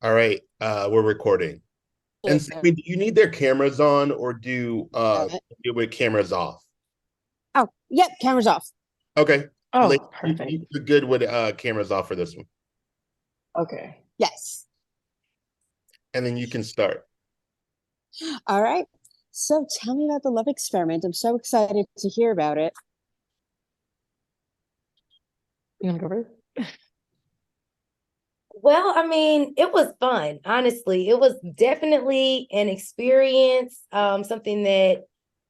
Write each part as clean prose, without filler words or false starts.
All right, we're recording. And Here. Sammy, do you need their cameras on or do Got it. do with cameras off? Oh, yep, camera's off. Okay. Oh, perfect. You're good with cameras off for this one. Okay. Yes. And then you can start. All right. So tell me about the love experiment. I'm so excited to hear about it. You want to go first? Well, I mean, it was fun, honestly. It was definitely an experience, something that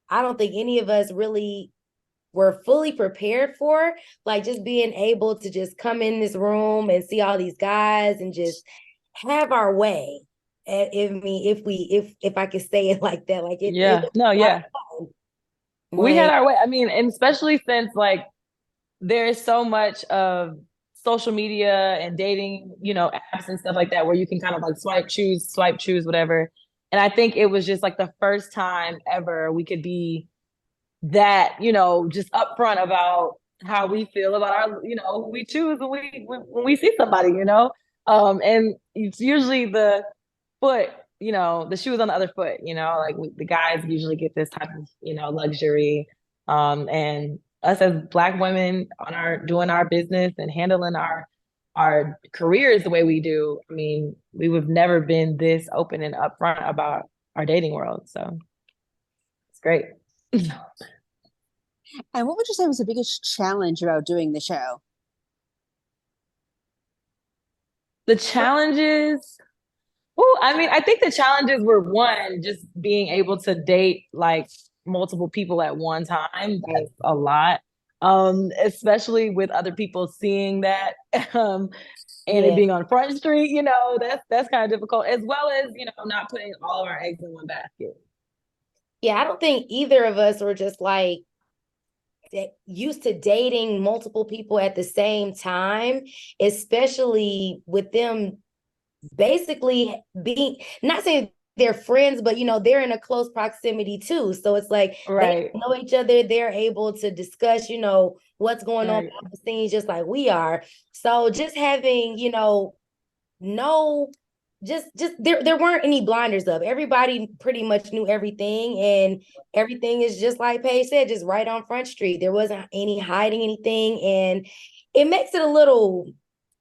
I don't think any of us really were fully prepared for. Like just being able to just come in this room and see all these guys and just have our way. And if I could say it like that, like it Yeah. was No, a lot yeah. of fun. We had Like, our way. I mean, and especially since like there's so much of social media and dating, apps and stuff like that where you can kind of like swipe, choose, whatever. And I think it was just like the first time ever we could be that, just upfront about how we feel about our, who we choose when we see somebody. And it's usually the foot, the shoes on the other foot, like the guys usually get this type of, luxury. And us as Black women on our doing our business and handling our careers the way we do, I mean, we would have never been this open and upfront about our dating world. So it's great. And what would you say was the biggest challenge about doing the show? The challenges, well, I mean, I think the challenges were one, just being able to date like multiple people at one time. That's a lot. Especially with other people seeing that, and it yeah. being on Front Street, that's kind of difficult, as well as, not putting all of our eggs in one basket. Yeah, I don't think either of us were just like used to dating multiple people at the same time, especially with them basically being not saying they're friends, but they're in a close proximity too. So it's like they Right. know each other, they're able to discuss, what's going on Right. behind the scenes just like we are. So just having, no just there weren't any blinders up. Everybody pretty much knew everything, and everything is just like Paige said, just right on Front Street. There wasn't any hiding anything, and it makes it a little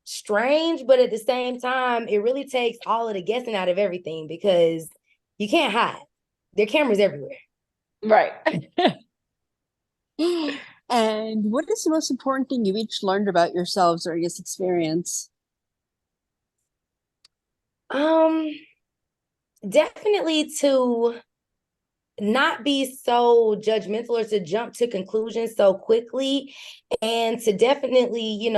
strange, but at the same time, it really takes all of the guessing out of everything because you can't hide. There are cameras everywhere. Right. And what is the most important thing you each learned about yourselves during this experience? Um, Definitely to not be so judgmental or to jump to conclusions so quickly, and to definitely,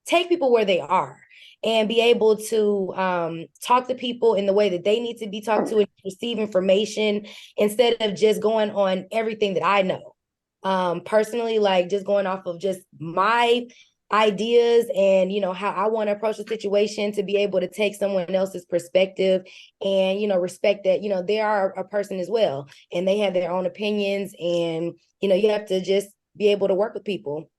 take people where they are and be able to talk to people in the way that they need to be talked to and receive information instead of just going on everything that I know. Personally, like just going off of just my ideas and how I want to approach the situation, to be able to take someone else's perspective and respect that they are a person as well and they have their own opinions, and you have to just be able to work with people.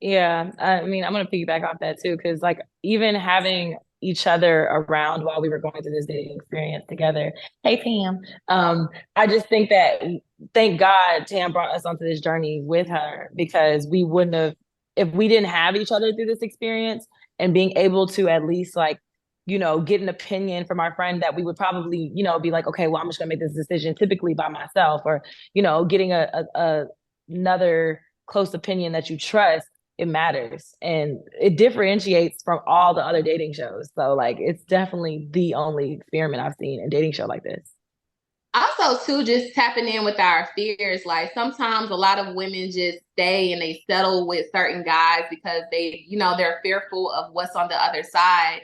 Yeah, I mean, I'm gonna piggyback off that too, because like even having each other around while we were going through this dating experience together. Hey Tam. I just think that thank God Tam brought us onto this journey with her, because we wouldn't have, if we didn't have each other through this experience and being able to at least like, get an opinion from our friend, that we would probably, be like, okay, well, I'm just gonna make this decision typically by myself, or, getting a another close opinion that you trust, it matters and it differentiates from all the other dating shows. So like it's definitely the only experiment I've seen in a dating show like this. Also, too, just tapping in with our fears. Like sometimes a lot of women just stay and they settle with certain guys because they're fearful of what's on the other side.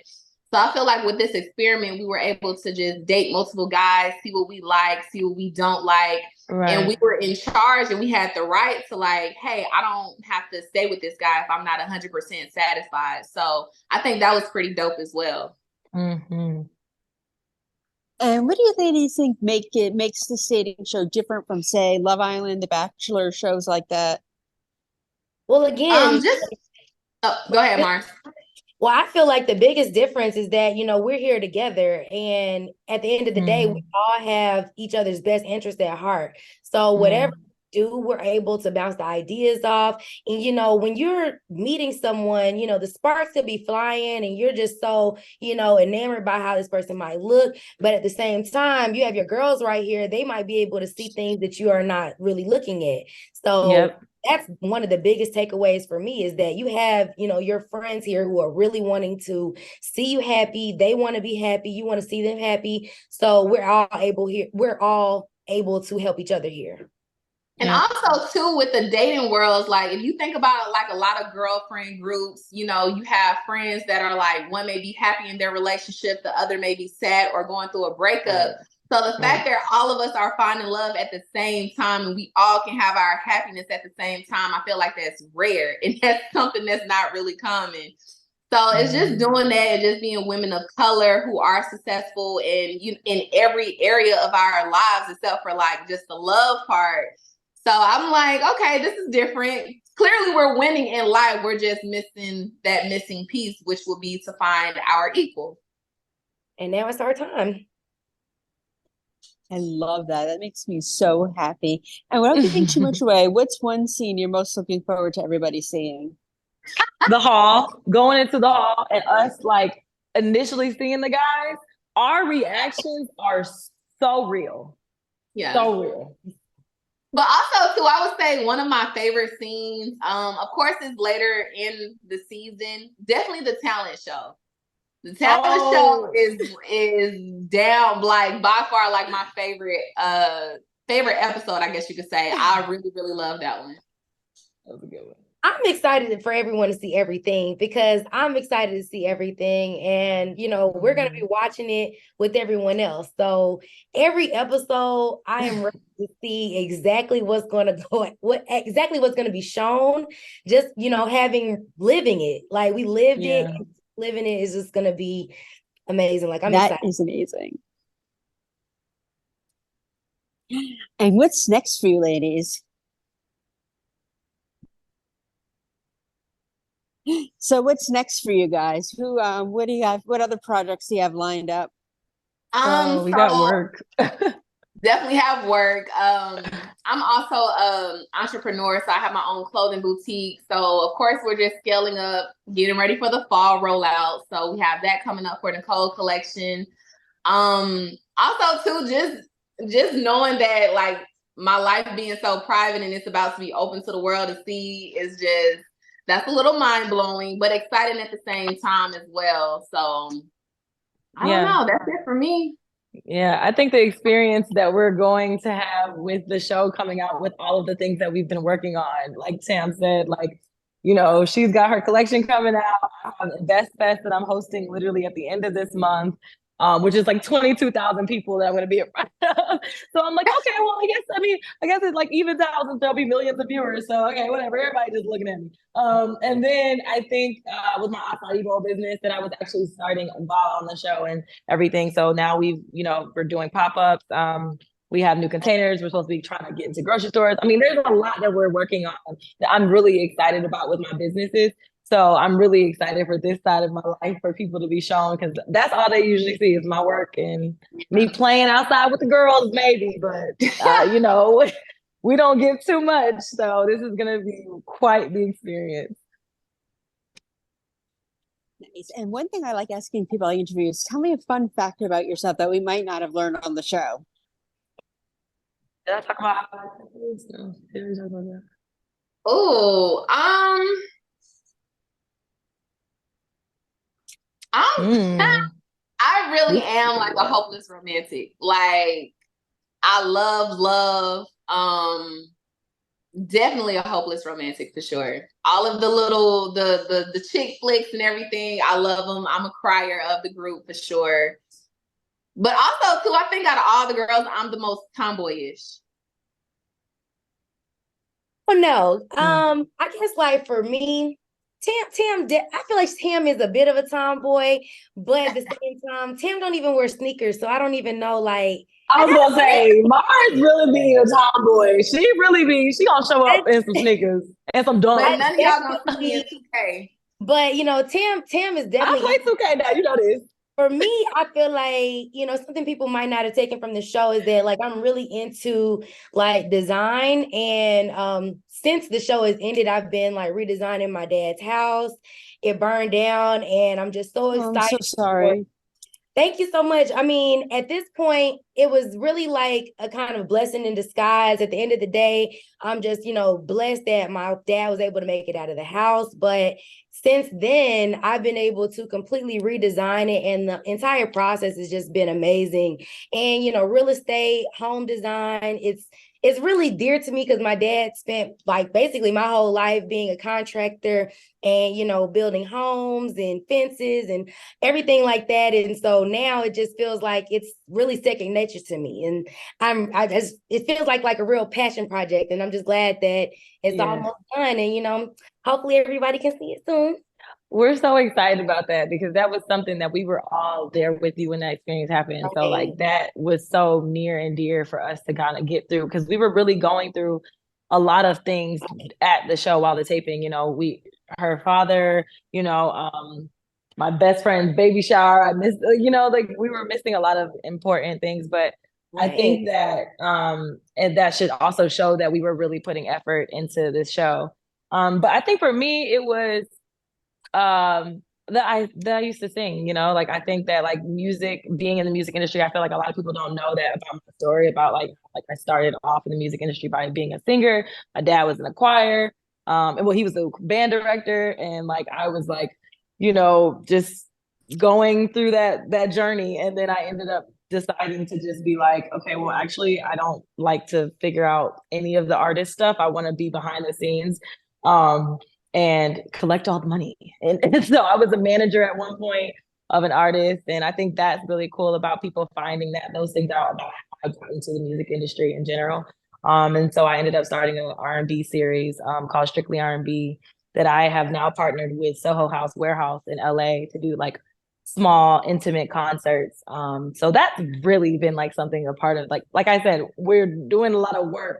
So I feel like with this experiment, we were able to just date multiple guys, see what we like, see what we don't like. And we Right. were in charge and we had the right to like, hey, I don't have to stay with this guy if I'm not 100% satisfied. So I think that was pretty dope as well. Mm-hmm. And what do you think makes this dating show different from, say, Love Island, The Bachelor, shows like that? Well, again, Just go ahead, Mars. Well, I feel like the biggest difference is that, we're here together, and at the end of the day, we all have each other's best interest at heart. So whatever we do, we're able to bounce the ideas off. And, when you're meeting someone, the sparks could be flying and you're just so, enamored by how this person might look. But at the same time, you have your girls right here. They might be able to see things that you are not really looking at. So that's one of the biggest takeaways for me, is that you have, your friends here who are really wanting to see you happy. They want to be happy. You want to see them happy. So we're all able to help each other here. And also too, with the dating world, like if you think about it, like a lot of girlfriend groups, you have friends that are like, one may be happy in their relationship, the other may be sad or going through a breakup. So the fact that all of us are finding love at the same time and we all can have our happiness at the same time, I feel like that's rare. And that's something that's not really common. So it's just doing that and just being women of color who are successful in every area of our lives, except for like just the love part. So I'm like, okay, this is different. Clearly we're winning in life. We're just missing that missing piece, which will be to find our equal. And now it's our time. I love that. That makes me so happy. And without giving too much away, what's one scene you're most looking forward to everybody seeing? The hall, going into the hall and us like initially seeing the guys, our reactions are so real. Yeah. So real. But also too, I would say one of my favorite scenes, of course, is later in the season, definitely the talent show. The talent show is down like by far like my favorite episode, I guess you could say. I really, really love that one. That was a good one. I'm excited for everyone to see everything, because I'm excited to see everything. And, we're going to be watching it with everyone else. So every episode, I am ready to see exactly what's going to go, what's going to be shown. Just, living it. Like we lived it. And living it is just going to be amazing. Like I'm excited. That is amazing. And what's next for you, ladies? So what's next for you guys? What do you have? What other projects do you have lined up? We got work. Definitely have work. I'm also an entrepreneur, so I have my own clothing boutique. So of course we're just scaling up, getting ready for the fall rollout. So we have that coming up for Nicole collection. Also too, just knowing that like my life being so private and it's about to be open to the world to see is just, that's a little mind blowing, but exciting at the same time as well. So I don't know. That's it for me. Yeah, I think the experience that we're going to have with the show coming out, with all of the things that we've been working on, like Tam said, like, she's got her collection coming out. I have Invest Fest that I'm hosting literally at the end of this month. Which is like 22,000 people that I'm going to be in front of. So I'm like, okay, well, I guess it like evens out since there'll be millions of viewers. So, okay, whatever. Everybody just looking at me. And then I think with my Acai Bowl business that I was actually starting while on the show and everything. So now we're doing pop-ups. We have new containers. We're supposed to be trying to get into grocery stores. I mean, there's a lot that we're working on that I'm really excited about with my businesses. So I'm really excited for this side of my life for people to be shown, because that's all they usually see is my work and me playing outside with the girls, maybe. But, we don't get too much. So this is going to be quite the experience. Nice. And one thing I like asking people I interview is, tell me a fun fact about yourself that we might not have learned on the show. Did I talk about I really am like a hopeless romantic. Like I love. Definitely a hopeless romantic for sure. All of the little the chick flicks and everything, I love them. I'm a crier of the group for sure. But also too, I think out of all the girls, I'm the most tomboyish. Oh no. I guess like for me, Tam, I feel like Tam is a bit of a tomboy, but at the same time, Tam don't even wear sneakers, so I don't even know. Like, I was gonna say, Mars really be a tomboy. She gonna show up in some sneakers and some dunks. But none of y'all gonna see me in 2K. But Tam is I definitely play 2K now, you know this. for me. I feel like, something people might not have taken from the show is that like I'm really into like design. And since the show has ended, I've been like redesigning my dad's house. It burned down, and I'm just so Oh, I'm excited. so sorry. Thank you so much. I mean, at this point, it was really like a kind of blessing in disguise. At the end of the day, I'm just, blessed that my dad was able to make it out of the house. But since then, I've been able to completely redesign it, and the entire process has just been amazing. And, real estate, home design, it's really dear to me because my dad spent like basically my whole life being a contractor and, building homes and fences and everything like that. And so now it just feels like it's really second nature to me. And it feels like a real passion project. And I'm just glad that it's almost done. And, hopefully everybody can see it soon. We're so excited about that because that was something that we were all there with you when that experience happened. So like that was so near and dear for us to kind of get through because we were really going through a lot of things at the show while the taping. Her father, my best friend's baby shower. I missed, like we were missing a lot of important things, but I think that and that should also show that we were really putting effort into this show. But I think for me it was that I used to sing, like I think that like music, being in the music industry, I feel like a lot of people don't know that about my story about like I started off in the music industry by being a singer. My dad was in a choir. And well, he was a band director, and like I was like, just going through that journey. And then I ended up deciding to just be like, okay, well, actually, I don't like to figure out any of the artist stuff. I want to be behind the scenes. And collect all the money. And so I was a manager at one point of an artist. And I think that's really cool about people finding those things out about how I got into the music industry in general. And so I ended up starting an R&B series called Strictly R&B that I have now partnered with Soho House Warehouse in LA to do like small intimate concerts. So that's really been like something a part of like I said, we're doing a lot of work.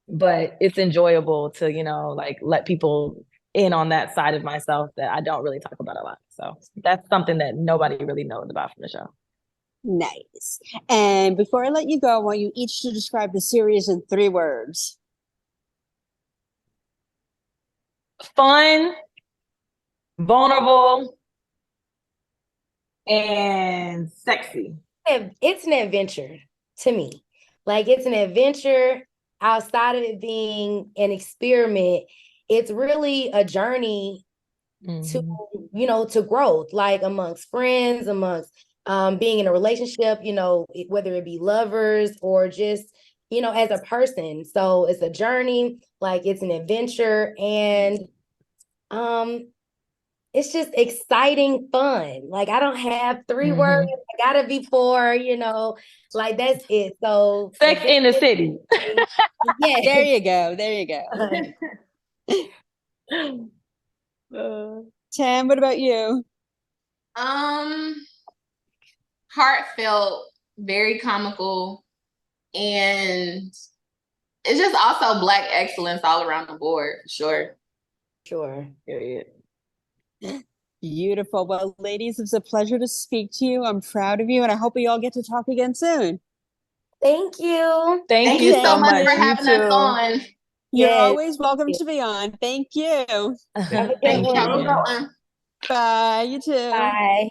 But it's enjoyable to, like let people in on that side of myself that I don't really talk about a lot. So that's something that nobody really knows about from the show. Nice. And before I let you go, I want you each to describe the series in 3 words. Fun, vulnerable, and sexy. It's an adventure to me. Like it's an adventure outside of it being an experiment. It's really a journey to growth, like amongst friends, amongst being in a relationship, whether it be lovers or just, as a person. So it's a journey, like it's an adventure, and it's just exciting fun. Like I don't have 3 words. I gotta be 4, like that's it. So Sex in the City. Yeah. There you go. There you go. Tam, what about you? Heartfelt, very comical, and it's just also Black excellence all around the board, for sure. Sure. Beautiful. Well, ladies, it's a pleasure to speak to you. I'm proud of you, and I hope we all get to talk again soon. Thank you. Thank you you so much for You having us too. on. You're Yes. always welcome to be on. Thank you. Have a good Thank you. one. Have a good one. Bye. You too. Bye.